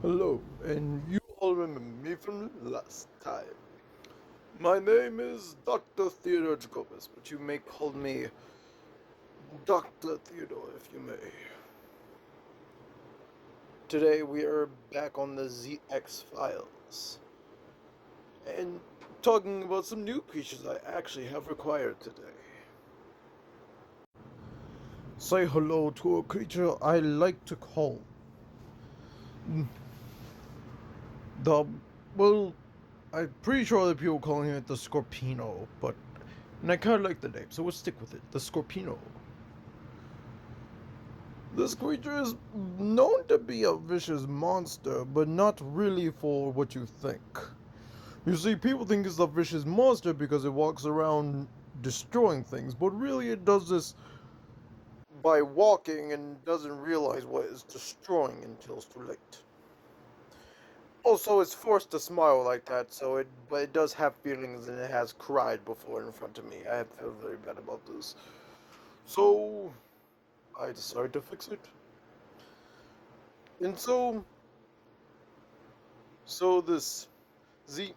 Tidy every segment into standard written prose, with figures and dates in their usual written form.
Hello, and you all remember me from last time. My name is Dr. Theodore Jacobus, but you may call me Dr. Theodore if you may. Today we are back on the ZX Files and talking about some new creatures I actually have acquired today. Say hello to a creature I like to call the, well, I'm pretty sure other people calling it the Scorpino, but and I kind of like the name, so we'll stick with it. The Scorpino. This creature is known to be a vicious monster, but not really for what you think. You see, people think it's a vicious monster because it walks around destroying things, but really it does this by walking and doesn't realize what it's destroying until it's too late. Also, it's forced to smile like that, but it does have feelings and it has cried before in front of me. I feel very bad about this. So, I decided to fix it. And so this Z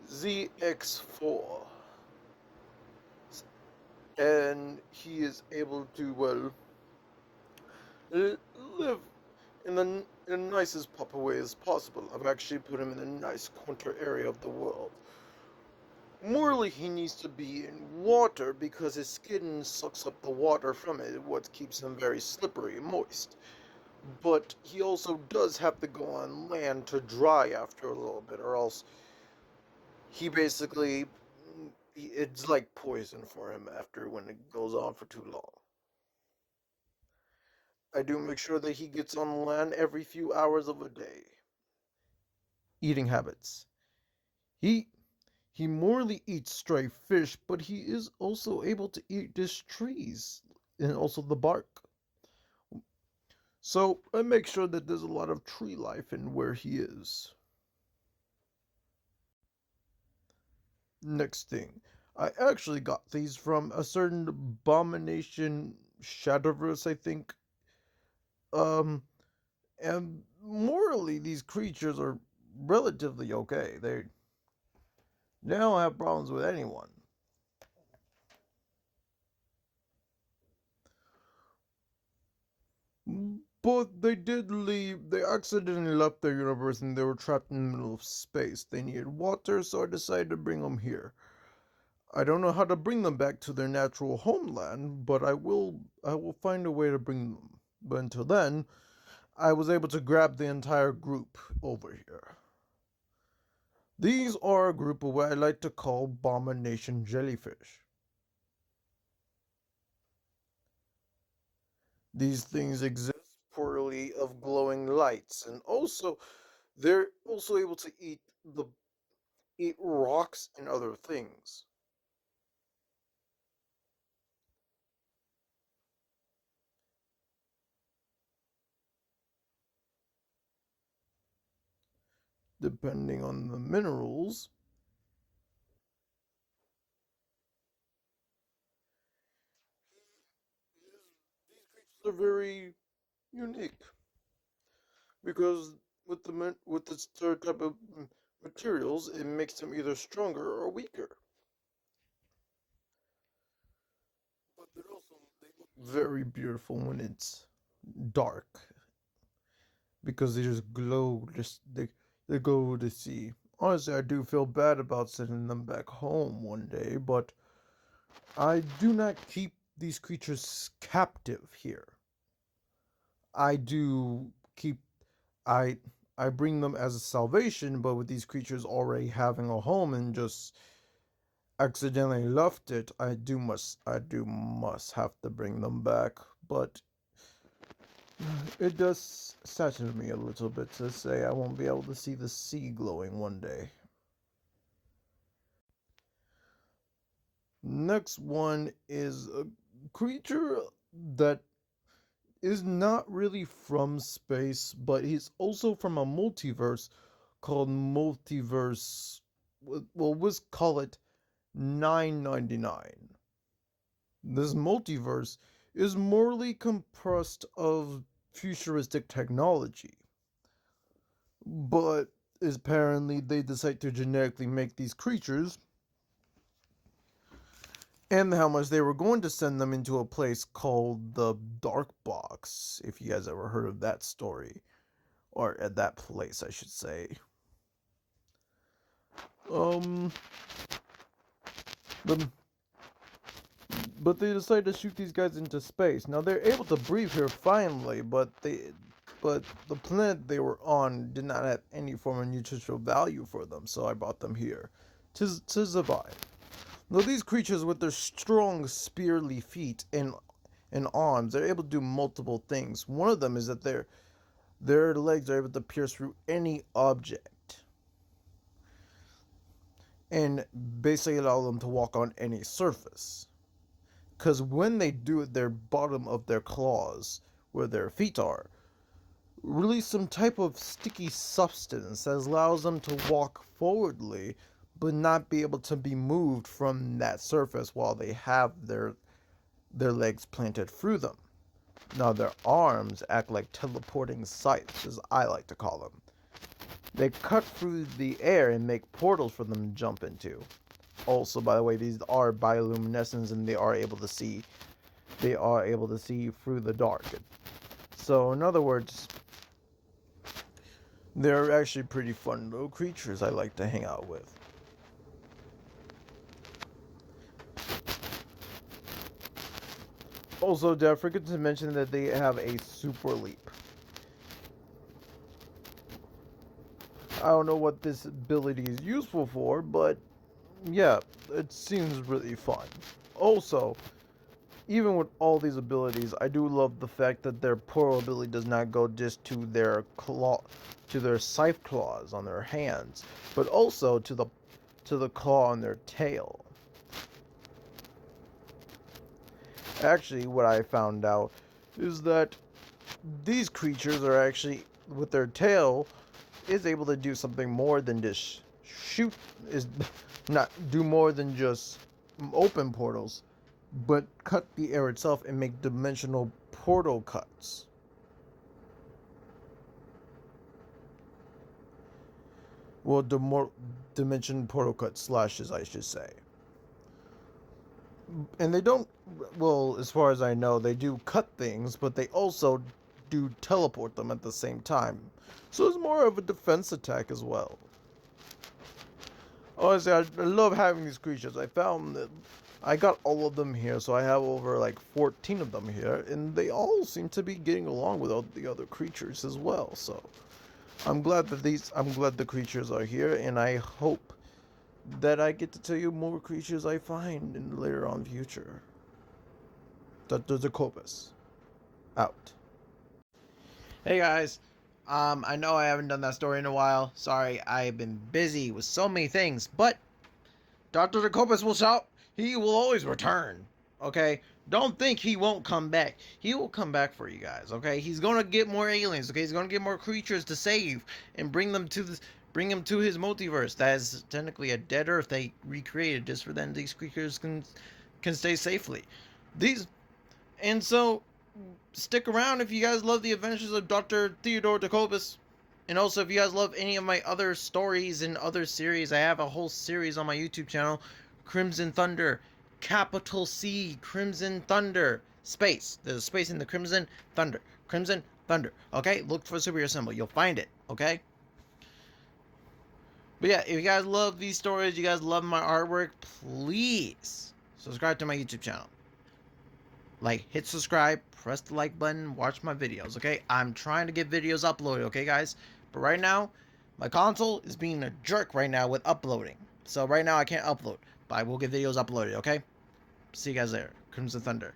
ZX4, and he is able to live in the nicest proper way as possible. I've actually put him in a nice counter area of the world. Morally, he needs to be in water because his skin sucks up the water from it, what keeps him very slippery and moist. But he also does have to go on land to dry after a little bit, or else he basically it's like poison for him after when it goes on for too long. I do make sure that he gets on land every few hours of a day. Eating habits. He he morely eats stray fish, but he is also able to eat just trees and also the bark. So I make sure that there's a lot of tree life in where he is. Next thing, I actually got these from a certain abomination Shadowverse, I think. Um, and morally, these creatures are relatively okay. They don't have problems with anyone. But they did leave. They accidentally left their universe and they were trapped in the middle of space. They needed water, so I decided to bring them here. I don't know how to bring them back to their natural homeland, but I will find a way to bring them. But until then, I was able to grab the entire group over here. These are a group of what I like to call Abomination jellyfish. These things exist purely of glowing lights, and also they're also able to eat rocks and other things. Depending on the minerals, these creatures are very unique because with this third type of materials, it makes them either stronger or weaker. But they look very beautiful when it's dark because they just glow. They go to see. Honestly, I do feel bad about sending them back home one day, but I do not keep these creatures captive here. I do keep I I bring them as a salvation, but with these creatures already having a home and just accidentally left it, I do must have to bring them back. But it does sadden me a little bit to say I won't be able to see the sea glowing one day. Next one is a creature that is not really from space, but he's also from a multiverse called Multiverse. Well, let's call it 999. This multiverse is morely compressed of futuristic technology. But apparently they decide to genetically make these creatures, and how much they were going to send them into a place called the Dark Box, if you guys ever heard of that story, or at that place, I should say. Um, but, but they decided to shoot these guys into space. Now they're able to breathe here finally, but the planet they were on did not have any form of nutritional value for them, so I brought them here to survive. Now these creatures with their strong spearly feet and arms, they're able to do multiple things. One of them is that their legs are able to pierce through any object and basically allow them to walk on any surface. Because when they do it, their bottom of their claws, where their feet are, release some type of sticky substance that allows them to walk forwardly but not be able to be moved from that surface while they have their legs planted through them. Now their arms act like teleporting scythes, as I like to call them. They cut through the air and make portals for them to jump into. Also, by the way, these are bioluminescents and they are able to see through the dark. So in other words, they're actually pretty fun little creatures I like to hang out with. Also, did I forget to mention that they have a super leap? I don't know what this ability is useful for, but yeah, it seems really fun. Also, even with all these abilities, I do love the fact that their portal ability does not go just to their scythe claws on their hands, but also to the claw on their tail. Actually, what I found out is that these creatures are actually, with their tail, is able to do something more than just shoot, is not do more than just open portals, but cut the air itself and make dimensional portal cuts. Well, the more dimension portal cut slashes, I should say. And they don't, well, as far as I know, they do cut things, but they also do teleport them at the same time. So it's more of a defense attack as well. Honestly, I love having these creatures. I found that I got all of them here, so I have over like 14 of them here, and they all seem to be getting along with all the other creatures as well. So I'm glad the creatures are here, and I hope that I get to tell you more creatures I find in the later on future. Dr. Jacobus, out. Hey guys, I know I haven't done that story in a while. Sorry, I've been busy with so many things, but Dr. Jacobus will shout. He will always return. Okay? Don't think he won't come back. He will come back for you guys. Okay? He's gonna get more aliens. Okay? He's gonna get more creatures to save and bring them to his multiverse. That is technically a dead Earth they recreated just for then these creatures can stay safely. And so stick around if you guys love the adventures of Dr. Theodore Jacobus. And also, if you guys love any of my other stories and other series, I have a whole series on my YouTube channel, Crimson Thunder, capital C, Crimson Thunder, space. There's a space in the Crimson Thunder. Crimson Thunder. Okay? Look for the superhero symbol. You'll find it. Okay? But yeah, if you guys love these stories, you guys love my artwork, please subscribe to my YouTube channel. Like, hit subscribe, press the like button, watch my videos, okay? I'm trying to get videos uploaded, okay, guys? But right now, my console is being a jerk right now with uploading. So right now I can't upload, but I will get videos uploaded, okay? See you guys there. Crimson Thunder.